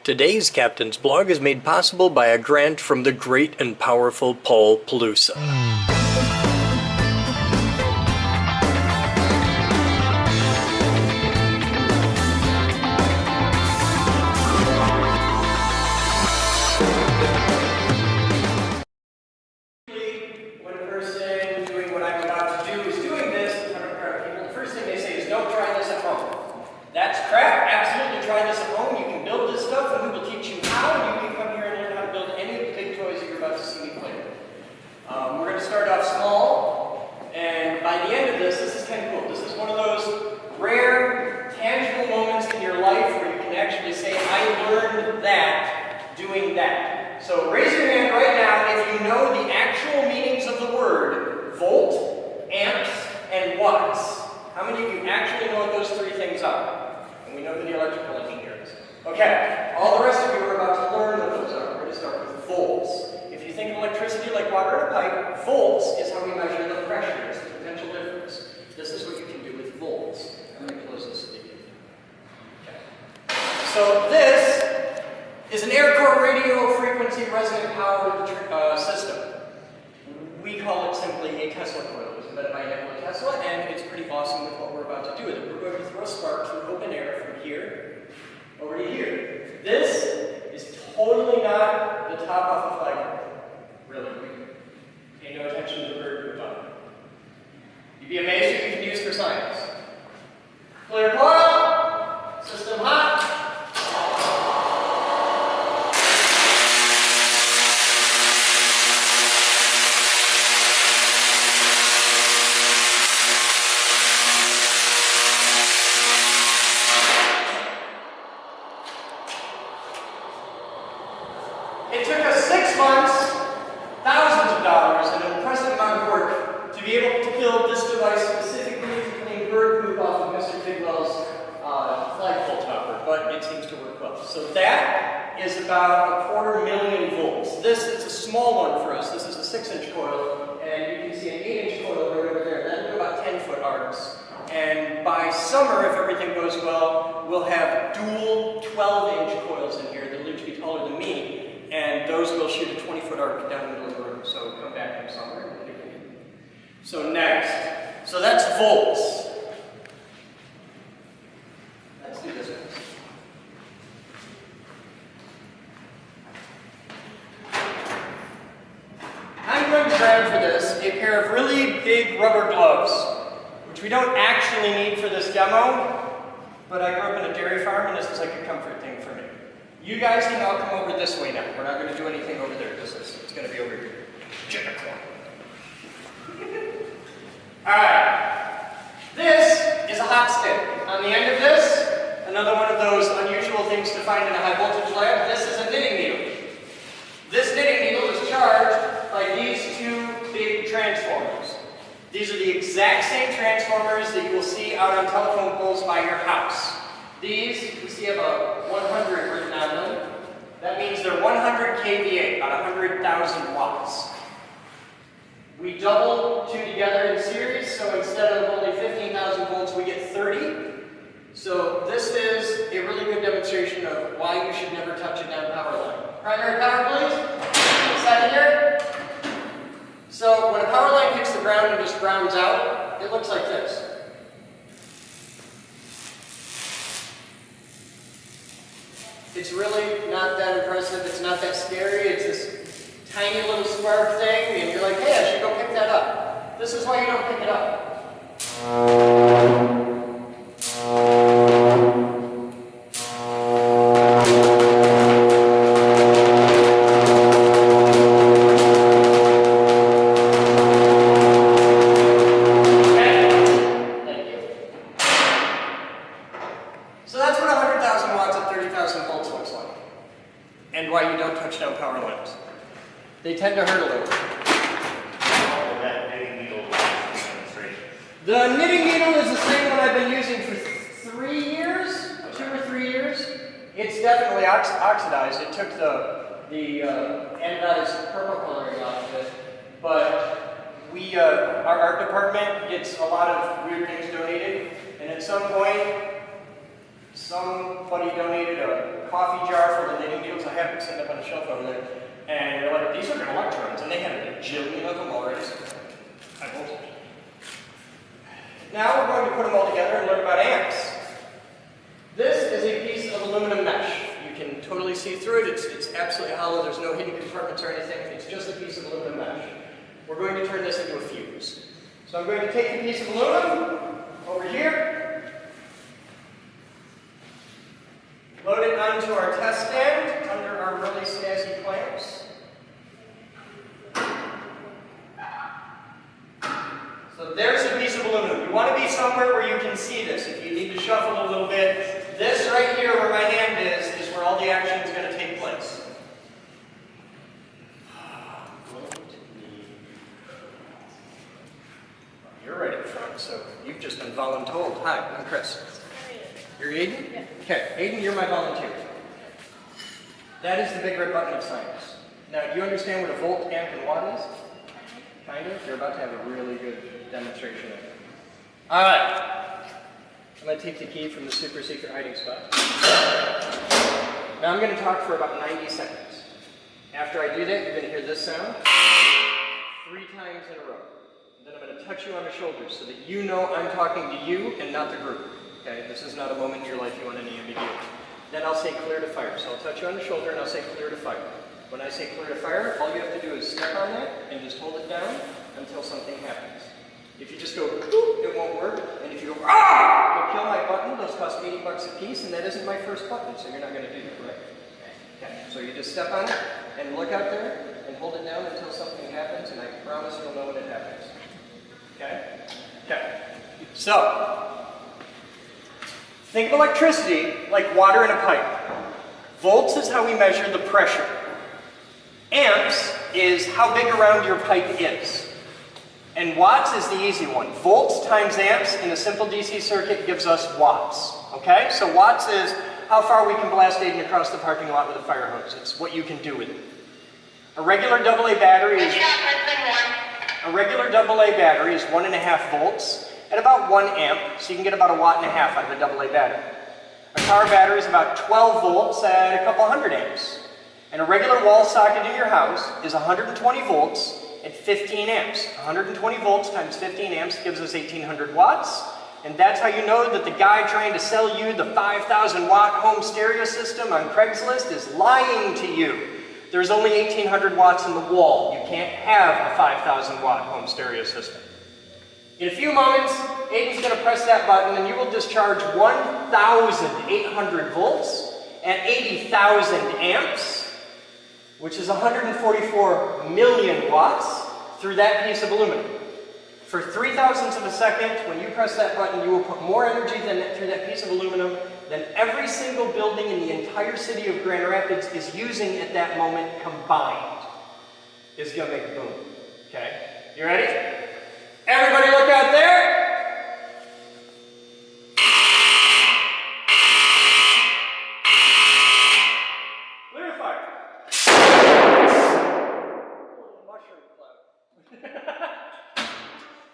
Today's Captain's Blog is made possible by a grant from the great and powerful Paul Pelusa. When a person doing what I'm about to do is doing this in front of a crowd of people, the first thing they say is, "Don't try this at home." That's crap. Absolutely try this at home. You can build this stuff, and we will teach you how, and you can come here and learn how to build any of the big toys that you're about to see me play with. We're going to start off small, and by the end of this is kind of cool. This is one of those rare, tangible moments in your life where you can actually say, "I learned that doing that." So raise your hand right now if you know the actual meanings of the word volt, amps, and watts. How many of you actually know what those three things are? And we know who the electrical engineer is. Okay, all the rest of you are about to learn what those are. We're going to start with volts. If you think of electricity like water in a pipe, volts is how we measure the pressure. It's the potential difference. This is what you can do with volts. I'm going to close this again. Okay. So this is an air core radio frequency resonant power system. We call it simply a Tesla coil. It was invented by Nikola Tesla, and it's pretty awesome with what we're about to do with it. We're going to throw a spark through open air from here over to here. This is totally not the top off the flagpole. Really. Pay no attention to the bird move on. You'd be amazed what you can use for science. Clear coil. System hot. It took us 6 months, thousands of dollars, and an impressive amount of work to be able to build this device specifically to clean bird poop off of Mr. Bigwell's flagpole topper, but it seems to work well. So that is about 250,000 volts. This is a small one for us. This is a 6-inch coil, and you can see an 8-inch coil right over there. That'll do about 10-foot arcs. And by summer, if everything goes well, we'll have dual 12-inch coils in here. They'll each be taller than me. And those will shoot a 20-foot arc down the middle of the room. So come back in summer. So next. So that's volts. Let's do this one. I'm going to grab for this a pair of really big rubber gloves, which we don't actually need for this demo, but I grew up in a dairy farm and this is like a comfort thing for me. You guys can all come over this way now. We're not going to do anything over there. It's going to be over here. Alright. This is a hot stick. On the end of this, another one of those unusual things to find in a high voltage lab, this is a knitting needle. This knitting needle is charged by these two big transformers. These are the exact same transformers that you will see out on telephone poles by your house. These, you see, have a 100 written on them. That means they're 100 kVA, about 100,000 watts. We double two together in series, so instead of only 15,000 volts, we get 30. So this is a really good demonstration of why you should never touch a down power line. Primary power, please. Secondary. So when a power line hits the ground and just grounds out, it looks like this. It's really not that impressive, it's not that scary, it's this tiny little spark thing, and you're like, hey, I should go pick that up. This is why you don't pick it up. And why you don't touch down power lines. They tend to hurt a little. That knitting needle demonstration. The knitting needle is the same one I've been using for 3 years, 2 or 3 years. It's definitely oxidized. It took the anodized purple coloring off of it. But our art department gets a lot of weird things donated, and at some point, Somebody donated a coffee jar full of knitting needles. I have it sitting up on the shelf over there. And they're like, these are good electrons. And they had a bajillion of them already. High voltage. Now we're going to put them all together and learn about amps. This is a piece of aluminum mesh. You can totally see through it. It's absolutely hollow. There's no hidden compartments or anything. It's just a piece of aluminum mesh. We're going to turn this into a fuse. So I'm going to take the piece of aluminum over here, load it onto our test stand under our really snazzy clamps. So there's a piece of aluminum. You want to be somewhere where you can see this. If you need to shuffle a little bit, this right here where my hand is where all the action is going to take place. You're right in front, so you've just been voluntold. Hi, I'm Chris. You're Aiden? Yeah. Okay, Aiden, you're my volunteer. That is the big red button of science. Now, do you understand what a volt, amp, and watt is? Kind of? You're about to have a really good demonstration of it. Alright. I'm going to take the key from the super secret hiding spot. Now I'm going to talk for about 90 seconds. After I do that, you're going to hear this sound 3 times in a row. Then I'm going to touch you on the shoulders so that you know I'm talking to you and not the group. Okay? This is not a moment in your life you want any ambiguity. Then I'll say clear to fire. So I'll touch you on the shoulder and I'll say clear to fire. When I say clear to fire, all you have to do is step on that and just hold it down until something happens. If you just go, boop, it won't work. And if you go, ah, you'll kill my button. Those cost $80 a piece, and that isn't my first button, so you're not going to do that, right? Okay. So you just step on it and look out there and hold it down until something happens, and I promise you'll know when it happens. Okay? Okay. So, think of electricity like water in a pipe. Volts is how we measure the pressure. Amps is how big around your pipe is. And watts is the easy one. Volts times amps in a simple DC circuit gives us watts. Okay? So watts is how far we can blast Aiden across the parking lot with a fire hose. It's what you can do with it. A regular AA battery is 1.5 volts at about 1 amp, so you can get about 1.5 watts out of a AA battery. A car battery is about 12 volts at a couple hundred amps. And a regular wall socket in your house is 120 volts at 15 amps. 120 volts times 15 amps gives us 1800 watts. And that's how you know that the guy trying to sell you the 5,000 watt home stereo system on Craigslist is lying to you. There's only 1800 watts in the wall. You can't have a 5,000 watt home stereo system. In a few moments, Aiden's going to press that button and you will discharge 1,800 volts at 80,000 amps, which is 144 million watts, through that piece of aluminum. For 0.003 of a second, when you press that button, you will put more energy through that piece of aluminum than every single building in the entire city of Grand Rapids is using at that moment combined. It's going to make a boom. Okay? You ready? Everybody look out there!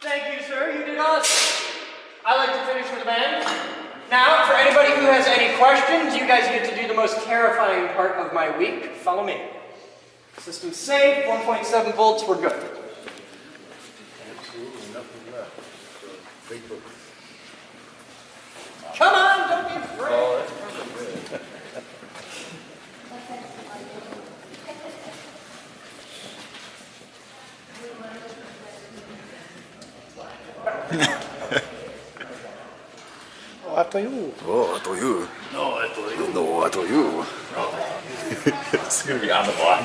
Thank you, sir. You did awesome. I like to finish with a bang. Now, for anybody who has any questions, you guys get to do the most terrifying part of my week. Follow me. System's safe, 1.7 volts, we're good. Absolutely nothing left. Big book. Come on, don't be afraid. Oh, that's pretty good. Oh, after you. Oh, after you. No, after you. No, after you. It's gonna be on the block.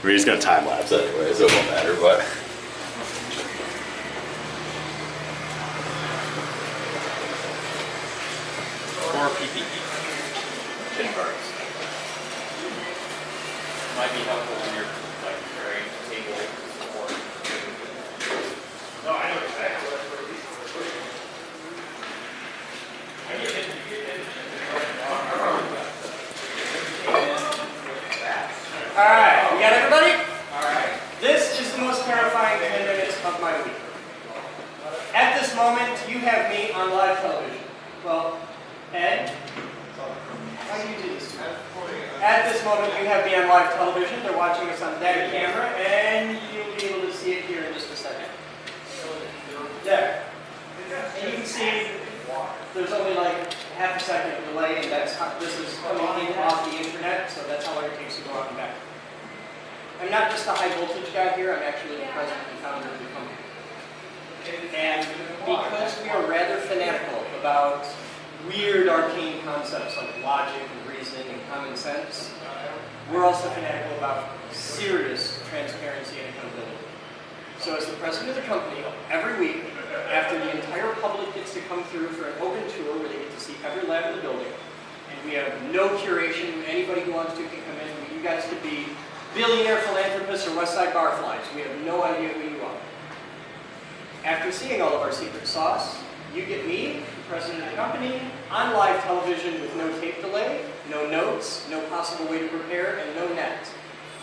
We're just gonna time lapse anyway, so it won't matter, but. Or PPE. Shin guards. Might be helpful when you're like carrying table support. No, I know exactly what these Alright, you got everybody? Alright. This is the most terrifying 10 minutes of my week. At this moment, you have me on live television. at this moment, you have me on live television. They're watching us on that camera, and you'll be able to see it here in just a second. There. And you can see there's only like half a second of delay, and that's how, this is coming in off the internet, so that's how long it takes to go out and back. I'm not just a high voltage guy here, I'm actually the president and founder of the company. And because we are rather fanatical about weird arcane concepts like logic and reasoning and common sense, we're also fanatical about serious transparency and accountability. So as the president of the company, every week, after the entire public gets to come through for an open tour where they get to see every lab in the building, and we have no curation, anybody who wants to can come in, you guys could be billionaire philanthropists or West Side Barflies, we have no idea who you are. After seeing all of our secret sauce, you get me, the president of the company, on live television with no tape delay, no notes, no possible way to prepare, and no net.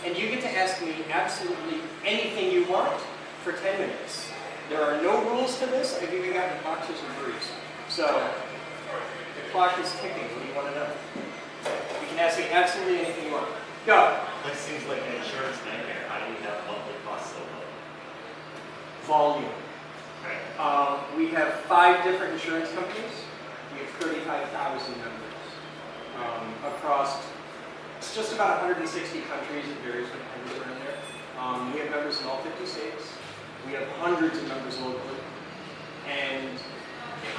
And you get to ask me absolutely anything you want for 10 minutes. There are no rules to this. I've even gotten boxes of brews. So, the clock is ticking. What do you want to know? You can ask me absolutely anything you want. Go. This seems like an insurance nightmare. How do we have monthly costs so low? Volume. Right. We have 5 different insurance companies. We have 35,000 members across it's just about 160 countries. It varies what countries are in there. We have members in all 50 states. We have hundreds of members locally. And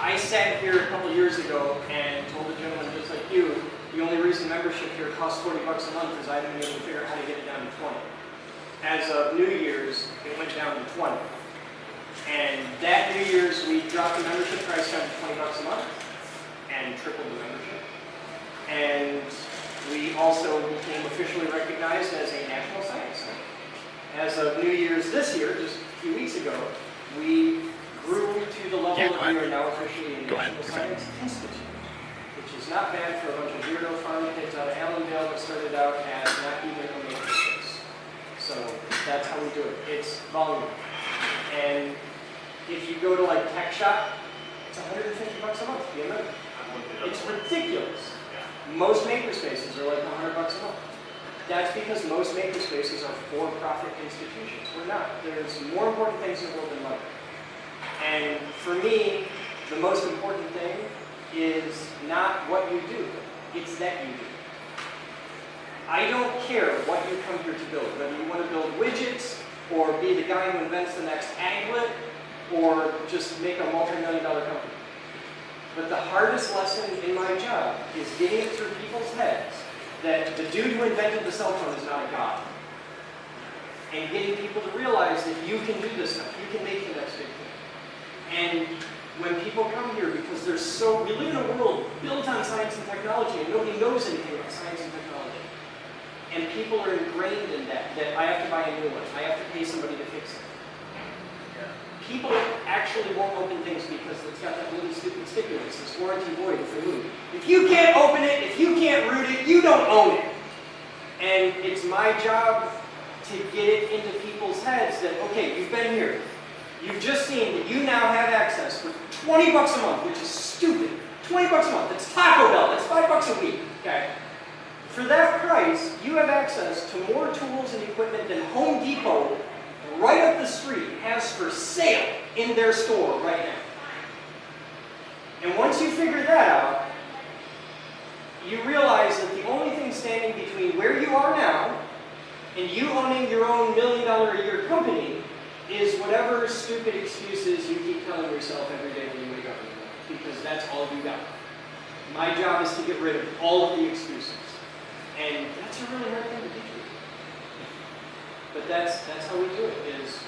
I sat here a couple years ago and told a gentleman just like you, the only reason membership here costs $40 a month is I haven't been able to figure out how to get it down to 20. As of New Year's, it went down to 20. And that New Year's, we dropped the membership price down to $20 a month and tripled the membership. And we also became officially recognized as a national science center. As of New Year's this year, just a few weeks ago, we grew to the level that we are now officially a National Science Institute, which is not bad for a bunch of weirdo farm kids out of Allendale that started out as not even a makerspace. So that's how we do it. It's volume. And if you go to like Tech Shop, it's $150 a month to be a member. It's ridiculous. Most makerspaces are like $100 a month. That's because most makerspaces are for-profit institutions. We're not. There's more important things in the world than money. And for me, the most important thing is not what you do. It's that you do. I don't care what you come here to build, whether you want to build widgets, or be the guy who invents the next aglet, or just make a multi-million-dollar company. But the hardest lesson in my job is getting it through people's heads that the dude who invented the cell phone is not a god. And getting people to realize that you can do this stuff, you can make the next big thing. And when people come here, because we live in a world built on science and technology, and nobody knows anything about science and technology. And people are ingrained in that I have to buy a new one, I have to pay somebody to fix it. People actually won't open things because it's got that really stupid stipulates, this warranty void if you move. If you can't open it, if you can't root it, you don't own it. And it's my job to get it into people's heads that, okay, you've been here. You've just seen that you now have access for $20 a month, which is stupid. $20 a month, that's Taco Bell, that's $5 a week, okay? For that price, you have access to more tools and equipment than Home Depot right up the street has for sale in their store right now. And once you figure that out, you realize that the only thing standing between where you are now and you owning your own $1 million a year company is whatever stupid excuses you keep telling yourself every day when you wake up in the morning, because that's all you got. My job is to get rid of all of the excuses. And that's a really hard thing to do. But that's how we do it, is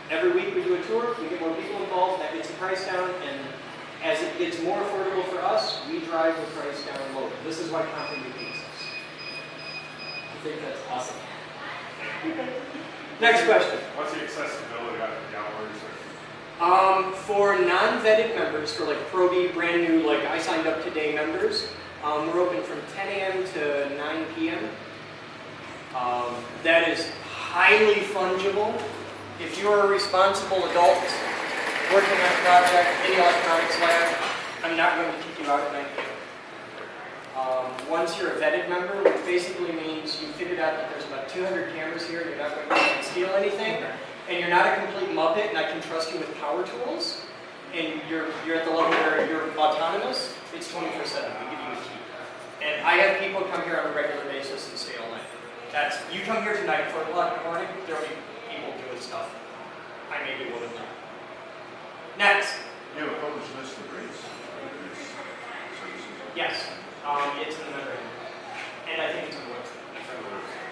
every week we do a tour, we get more people involved, that gets the price down, and as it gets more affordable for us, we drive the price down lower. This is why Compound beats us. I think that's awesome. Next question. What's the accessibility on the hours? For non-vetted members, for like Pro-B, brand new, like I signed up today members, we're open from 10 a.m. to 9 p.m. That is highly fungible. If you are a responsible adult working on a project in the electronics lab, I'm not going to kick you out at 9 p.m. once you're a vetted member, which basically means you figured out that there's about 200 cameras here and you're not going to steal anything, and you're not a complete muppet and I can trust you with power tools, and you're at the level where you're autonomous, it's 24/7. We give you a key. And I have people come here on a regular basis and stay all night. You come here tonight at 4 o'clock in the morning, there'll be people doing stuff. I may be one of them. Next. You have a published list of rates. Yes. It's in the memorandum. And I think it's in the website.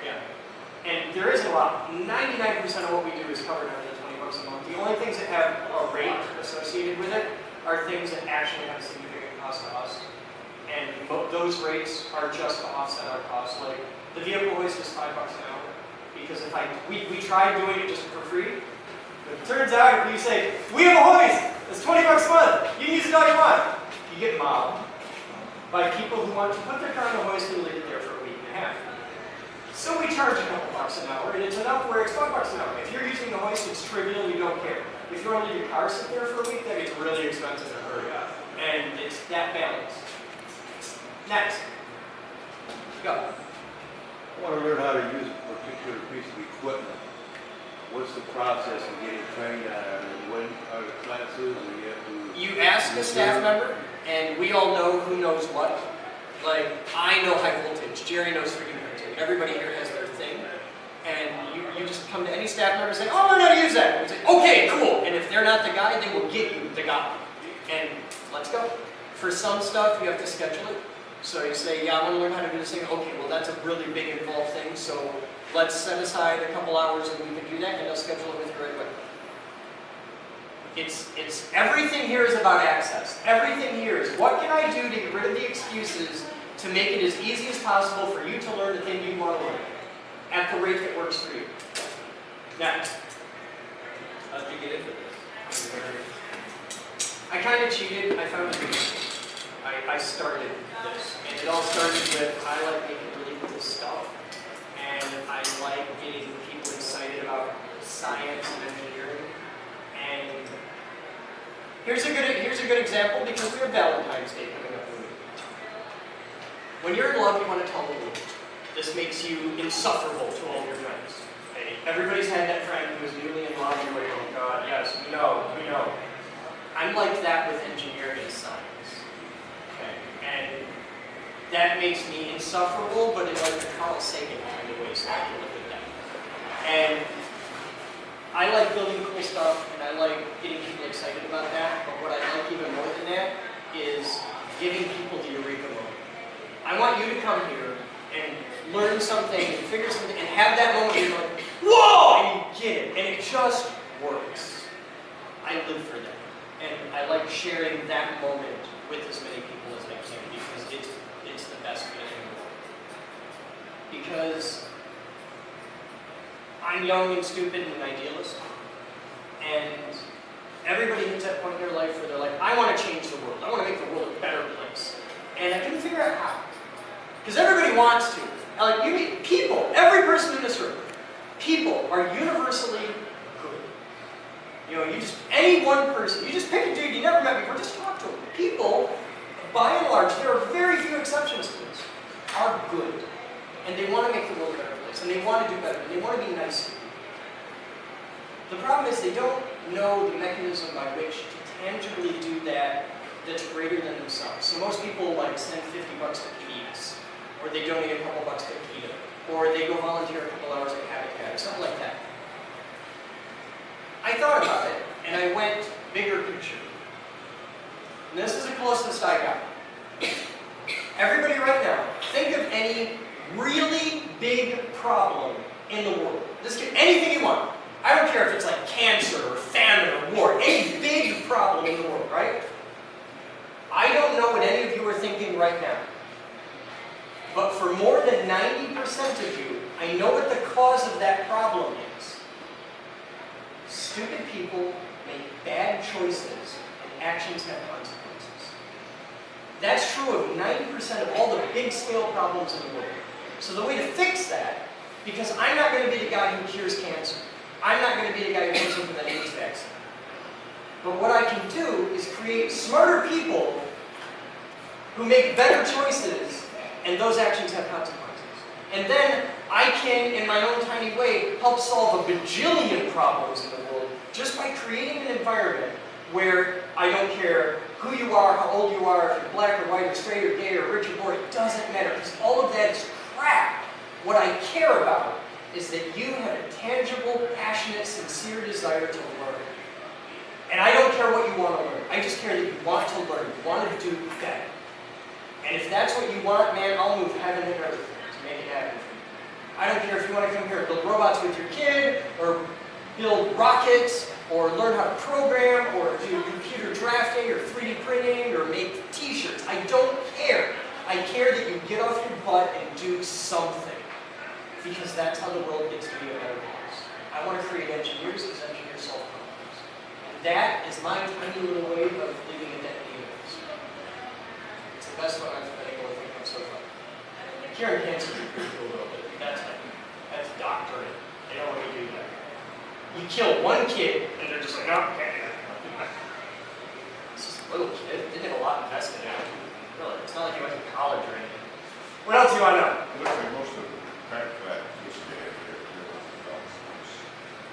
Yeah. And there isn't a lot. 99% of what we do is covered under the $20 a month. The only things that have a rate associated with it are things that actually have a significant cost to us. And those rates are just to offset our costs. Like the vehicle hoist is $5 an hour. Because if we tried doing it just for free, but it turns out if you say, we have a hoist, it's $20 a month, you can use it all you want. You get mobbed by people who want to put their car on the hoist and leave it there for a week and a half. So we charge a couple bucks an hour, and it's enough where it's $5 an hour. If you're using the hoist, it's trivial, you don't care. If you want to leave your car sit there for a week, that gets really expensive in a hurry. And it's that balance. Next. Go. I want to learn how to use a particular piece of equipment. What's the process of getting trained on it? When are the classes? Or you have to... You ask a staff member, and we all know who knows what. Like, I know high voltage, Jerry knows 3D printing, everybody here has their thing. And you just come to any staff member and say, oh, I know how to use that. And say, okay, cool. And if they're not the guy, they will get you the guy. And let's go. For some stuff, you have to schedule it. So you say, yeah, I want to learn how to do this thing. Okay, well, that's a really big involved thing, so let's set aside a couple hours and we can do that, and they'll schedule it with you right away. Everything here is about access. Everything here is, what can I do to get rid of the excuses to make it as easy as possible for you to learn the thing you want to learn at the rate that works for you. Next. How did you get into this? I kind of cheated. I found a good I started this. And it all started with, I like making really cool stuff. And I like getting people excited about science and engineering. And here's a good example, because we have Valentine's Day coming up in a week. When you're in love, you want to tell the world. This makes you insufferable to all your friends. Okay? Everybody's had that friend who's newly in love, and you're like, oh God, yes, we know. I'm like that with engineering and science. Okay? And that makes me insufferable, but in like the Carl Sagan kind of way, so I can live with that. And I like building cool stuff, and I like getting people excited about that, but what I like even more than that is giving people the eureka moment. I want you to come here and learn something, and figure something, and have that moment where you're like, whoa! And you get it, and it just works. I live for that. And I like sharing that moment with as many people as I can, because it's the best feeling in the world. Because I'm young and stupid and an idealist, and everybody hits that point in their life where they're like, I want to change the world. I want to make the world a better place. And I couldn't figure out how. Because everybody wants to. Like, you meet people, every person in this room, people are universally good. You know, any one person, you just pick a dude you never met before, just talk to him. People, by and large, there are very few exceptions to this, are good. And they want to make the world a better place, and they want to do better, and they want to be nice to people. The problem is they don't know the mechanism by which to tangibly do that that's greater than themselves. So most people like send $50 to PBS, or they donate a couple bucks to PETA, or they go volunteer a couple hours at Habitat, or something like that. I thought about it, and I went bigger picture. And this is the closest I got. Everybody right now, think of any really big problem in the world. This can, anything you want. I don't care if it's like cancer or famine or war, any big problem in the world, right? I don't know what any of you are thinking right now. But for more than 90% of you, I know what the cause of that problem is. Stupid people make bad choices, and actions have consequences. That's true of 90% of all the big scale problems in the world. So the way to fix that, because I'm not going to be the guy who cures cancer. I'm not going to be the guy who goes in for that AIDS vaccine. But what I can do is create smarter people who make better choices And those actions have consequences. And then I can, in my own tiny way, help solve a bajillion problems in the world just by creating an environment where I don't care who you are, how old you are, if you're black or white or straight or gay or rich or poor, it doesn't matter, because all of that is crap. What I care about is that you have a tangible, passionate, sincere desire to learn. And I don't care what you want to learn. I just care that you want to learn, you want to do better. And if that's what you want, man, I'll move heaven and earth to make it happen for you. I don't care if you want to come here and build robots with your kid, or build rockets, or learn how to program, or do computer drafting, or 3D printing, or make t-shirts. I don't care. I care that you get off your butt and do something. Because that's how the world gets to be a better place. I want to create engineers because engineers solve problems. And that is my tiny little way of living in that universe. It's the best one I've been able to think of so far. Curing cancer is pretty cool a little bit. That's doctorate. They know what you do there. You kill one kid, and they're just like, no, can't do that. It's just a little kid. They didn't have a lot invested in it. Really, it's not like he went to college or anything. What else do you want to know? It looks like most of the parent class used to have their adults.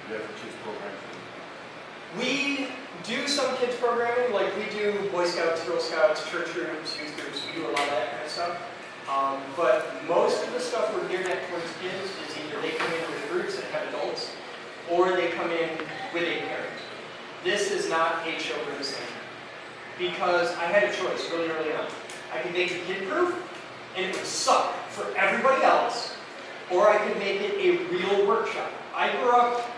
You have kids programs. We do some kids programming, like we do Boy Scouts, Girl Scouts, church groups, youth groups, we do a lot of that kind of stuff. But most of the stuff we're geared at towards kids is either they come in with groups that have adults, or they come in with a parent. This is not a children's thing. Because I had a choice really early on. I could make it kid-proof, and it would suck for everybody else, or I could make it a real workshop. I grew up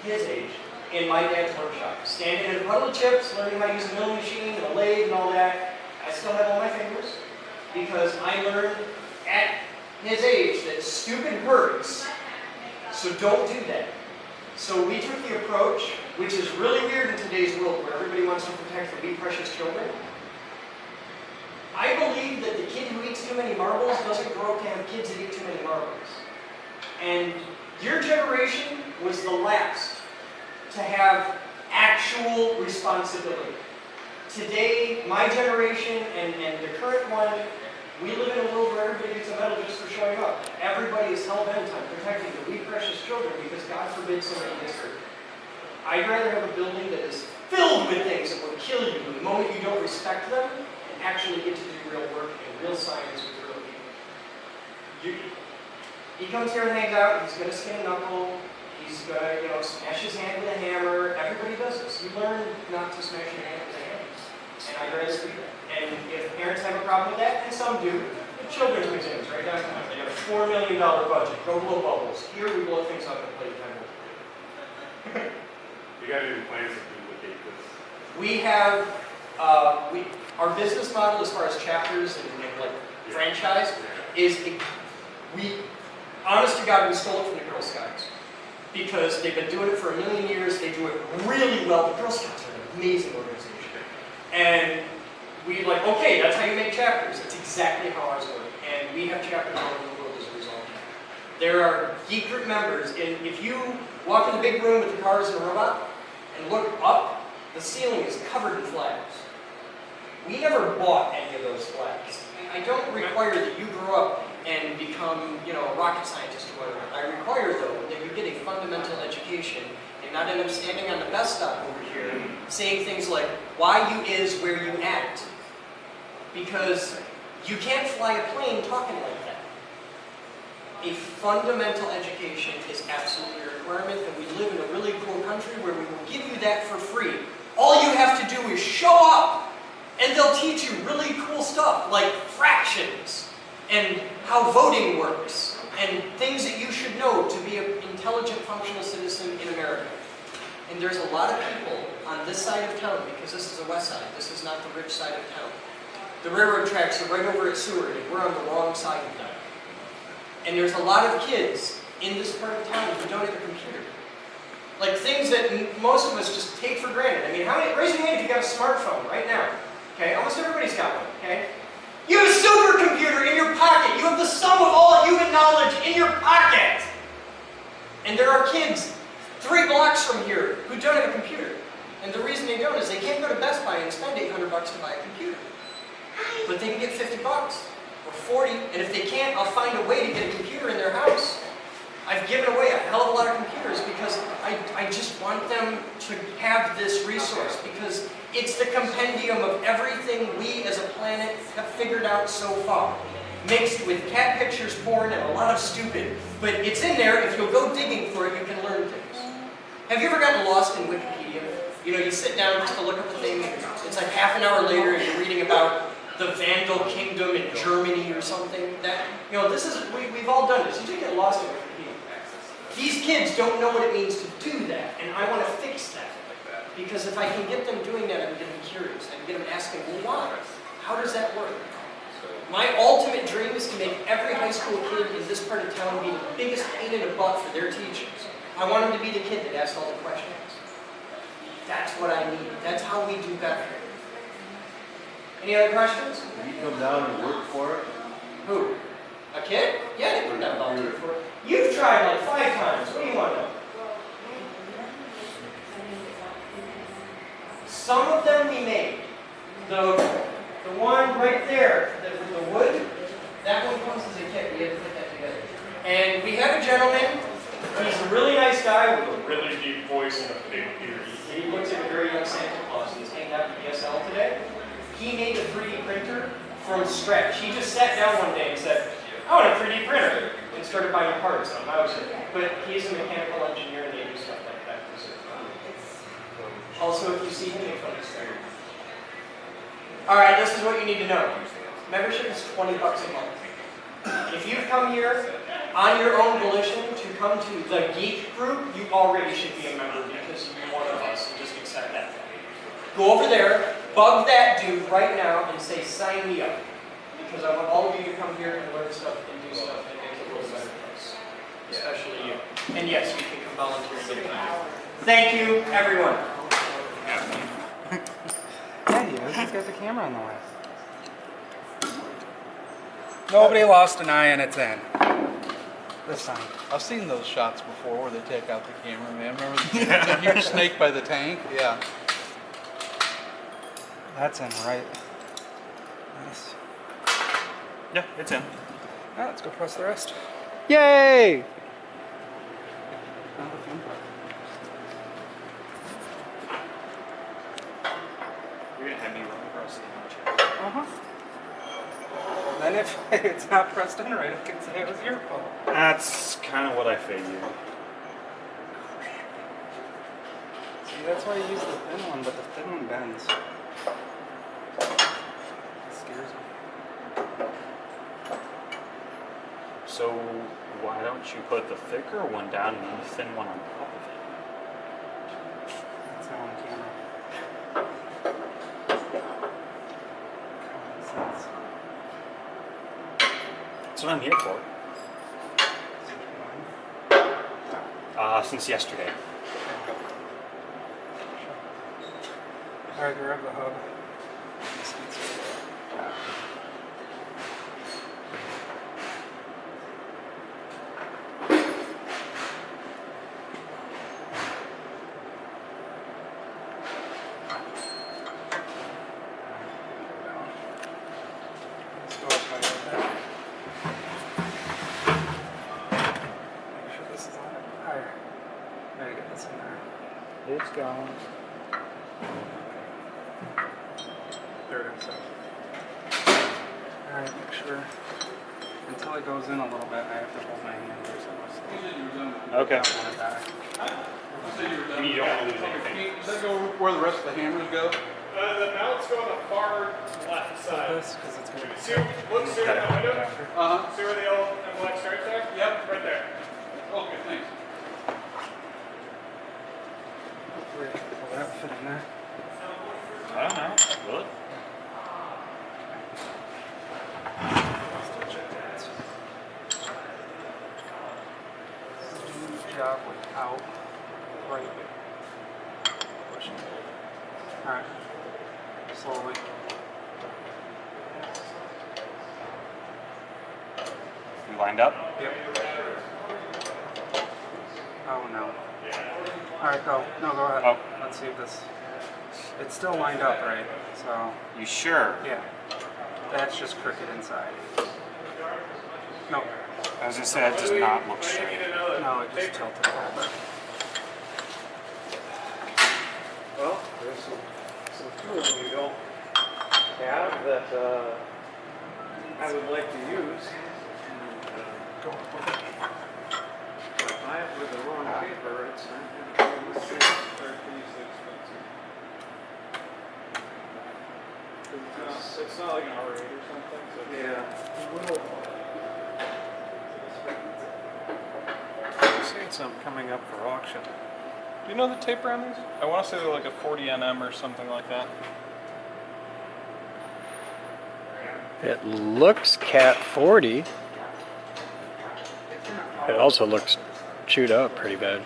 his age in my dad's workshop, standing in a puddle of chips, learning how to use a milling machine and a lathe and all that. I still have all my fingers, because I learned at his age that stupid hurts, so don't do that. So we took the approach, which is really weird in today's world where everybody wants to protect the wee precious children. I believe that the kid who eats too many marbles doesn't grow up to have kids that eat too many marbles. And your generation was the last to have actual responsibility. Today, my generation and the current one, we live in a world where everybody gets a medal just for showing up. Everybody is hell-bent on protecting the wee precious children because God forbid somebody gets hurt. I'd rather have a building that is filled with things that will kill you the moment you don't respect them and actually get to do real work and real science with real people. He comes here and hangs out, he's going to skin a knuckle, he's going to smash his hand with a hammer. Everybody does this. You learn not to smash your hand with a hammer. And I'd rather do that. And if parents have a problem with that, and some do, the children's museums right downtown. They have a $4 million budget. Go blow bubbles. Here we blow things up and play time. You got any plans to duplicate this? We have, our business model as far as chapters and like franchise is, honest to God, we stole it from the Girl Scouts. Because they've been doing it for a million years, they do it really well. The Girl Scouts are an amazing organization. And we like, okay, that's how you make chapters. That's exactly how ours work. And we have chapters all over the world as a result. There are geek group members, and if you walk in the big room with the cars and the robot, and look up, the ceiling is covered in flags. We never bought any of those flags. I don't require that you grow up and become, a rocket scientist or whatever. I require, though, that you get a fundamental education and not end up standing on the bus stop over here saying things like, why you is where you at. Because you can't fly a plane talking like that. A fundamental education is absolutely a requirement, and we live in a really cool country where we will give you that for free. All you have to do is show up, and they'll teach you really cool stuff like fractions, and how voting works, and things that you should know to be an intelligent, functional citizen in America. And there's a lot of people on this side of town, because this is the west side, this is not the rich side of town. The railroad tracks are right over at Seward, and we're on the wrong side of that. And there's a lot of kids in this part of town who don't have a computer. Like things that most of us just take for granted. I mean, raise your hand if you got a smartphone right now. Okay, almost everybody's got one, okay? You have a supercomputer in your pocket. You have the sum of all human knowledge in your pocket. And there are kids 3 blocks from here who don't have a computer. And the reason they don't is they can't go to Best Buy and spend $800 to buy a computer. But they can get $50 or or 40, and if they can't, I'll find a way to get a computer in their house. I've given away a hell of a lot of computers because I just want them to have this resource, because it's the compendium of everything we as a planet have figured out so far. Mixed with cat pictures, porn, and a lot of stupid. But it's in there. If you'll go digging for it, you can learn things. Have you ever gotten lost in Wikipedia? You know, you sit down just to look up a thing, it's like half an hour later and you're reading about the Vandal Kingdom in Germany or something. That, you know, this is, we've all done this. You just get lost in Wikipedia. These kids don't know what it means to do that, and I want to fix that. Because if I can get them doing that, I can get them curious. I can get them asking, well, why? How does that work? My ultimate dream is to make every high school kid in this part of town be the biggest pain in the butt for their teachers. I want them to be the kid that asks all the questions. That's what I need. That's how we do better. Any other questions? Did you come down and work for it? Who? A kid? Yeah, they come down and volunteer for it. You've tried like 5 times. What do you want to know? Some of them we made. The one right there, the wood, that one comes as a kit. We had to put that together. And we have a gentleman. He's a really nice guy with a really deep voice and a big beard. He looks like a very young Santa Claus. He's hanging out at BSL today. He made a 3D printer from scratch. He just sat down one day and said, I want a 3D printer, and started buying parts on Bowser. But he's a mechanical engineer and they do stuff like that. Also, if you see him, make fun of his hair. Alright, this is what you need to know. Membership is $20 a month. If you've come here on your own volition to come to the Geek group, you already should be a member because you're one of us, and just accept that. Go over there, bug that dude right now and say, sign me up. Because I want all of you to come here and learn stuff and do stuff and make it a little better place. Especially you. And yes, you can come volunteer and get a computer. Thank you, everyone. Yeah, he is. He's got the camera on the way. Nobody lost an eye and it's in. This time. I've seen those shots before where they take out the camera, man. Remember the huge snake by the tank? Yeah. That's in right. Nice. Yeah, it's in. Now let's go press the rest. Yay! Now the fun part. You're gonna have me run across the couch. Uh-huh. Then if it's not pressed in right, I can say it was your fault. That's kind of what I figured. See, that's why you use the thin one, but the thin one bends. It scares me. So why don't you put the thicker one down and the thin one on top of it? That's not on camera. Common sense. That's what I'm here for. Since yesterday. Alright, grab the hub. Let's go up by a bit. Make sure this is on it. Higher. Gotta get this in there. It's gone. There it is. Alright, make sure. Until it goes in a little bit, I have to hold my hand or something. Okay. I don't want to die. And you don't want to lose anything. Does that go where the rest of the hammers go? The mounts go on the far left So side. this, because it's going to be See, look, see where the window? Uh-huh. See where the old and black stripes are? Yep. Right there. Okay, thanks. Hopefully I can pull that fit in there. I don't know. Will it? Still check that. Good job without right pushing. Alright. Slowly. You lined up? Yep. Oh no. Alright, go. No, go ahead. Oh. Let's see if this... It's still lined up, right? So, You sure? yeah. That's just crooked inside. No. As I said, it does not look straight. No, it just tilted a little bit. Well, there's some tools we don't have that I would like to use. And, if I have with the wrong paper, it's not going to be easy or pretty expensive. It's not like an R8 or something. So yeah. I've seen some coming up for auction. Do you know the taper on these? I want to say they're like a 40 nm or something like that. It looks Cat 40. It also looks chewed up pretty bad.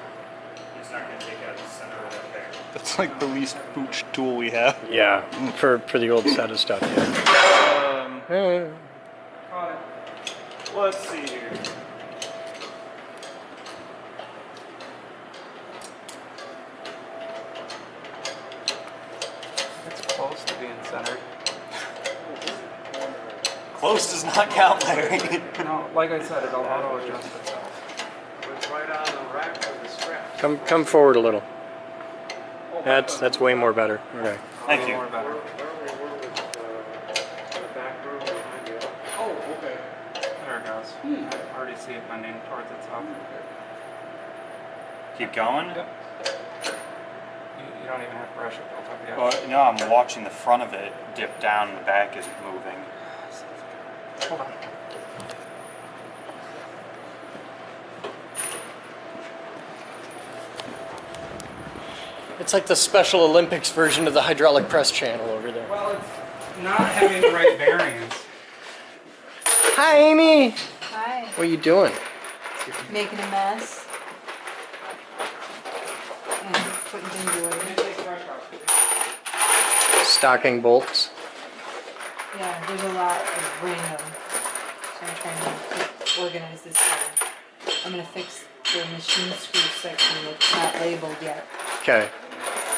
It's not going to take out the center of that paper. That's like the least pooch tool we have. Yeah, for the old set of stuff, yeah. Let's see here. It's close to being centered. Close does not count, Larry. No, like I said, it'll auto adjust itself. It's right on the rack of the straps. Come forward a little. That's way more better. Okay. Thank you. More better. The back room behind you. Oh, okay. There it goes. I already see it bending towards itself. Keep going? Yep. You don't even have to brush it. It'll tuck you Well, up. no, I'm watching the front of it dip down and the back is moving. Hold on. It's like the Special Olympics version of the hydraulic press channel over there. Well, it's not having the right bearings. Hi, Amy. Hi. What are you doing? Making a mess. And putting things away. Stocking bolts. Yeah, there's a lot of random. So I'm trying to organize this better. I'm going to fix the machine screw section that's not labeled yet. Okay.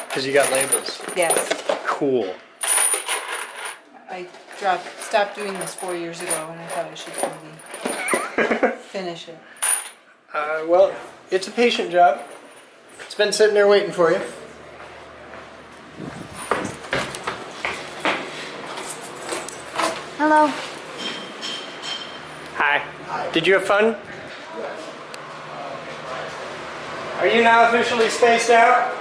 Because you got labels. Yes. Cool. I stopped doing this 4 years ago and I thought I should maybe finish it. Well, it's a patient job. It's been sitting there waiting for you. Hello. Hi. Did you have fun? Are you now officially spaced out?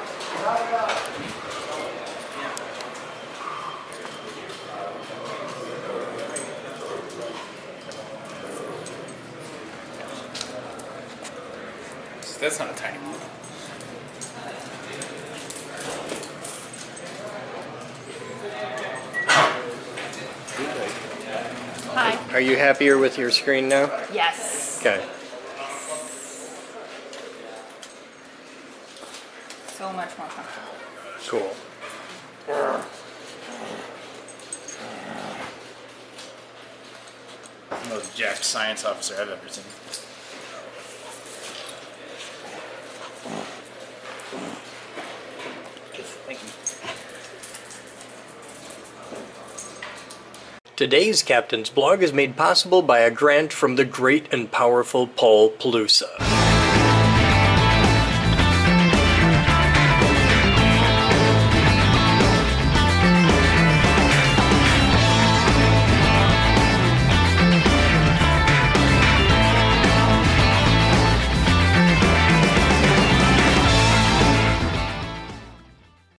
That's not a tiny one. Hi. Are you happier with your screen now? Yes. Okay. So much more comfortable. Cool. The most jacked science officer I've ever seen. Thank you. Today's Captain's Blog is made possible by a grant from the great and powerful Paul Pelusa.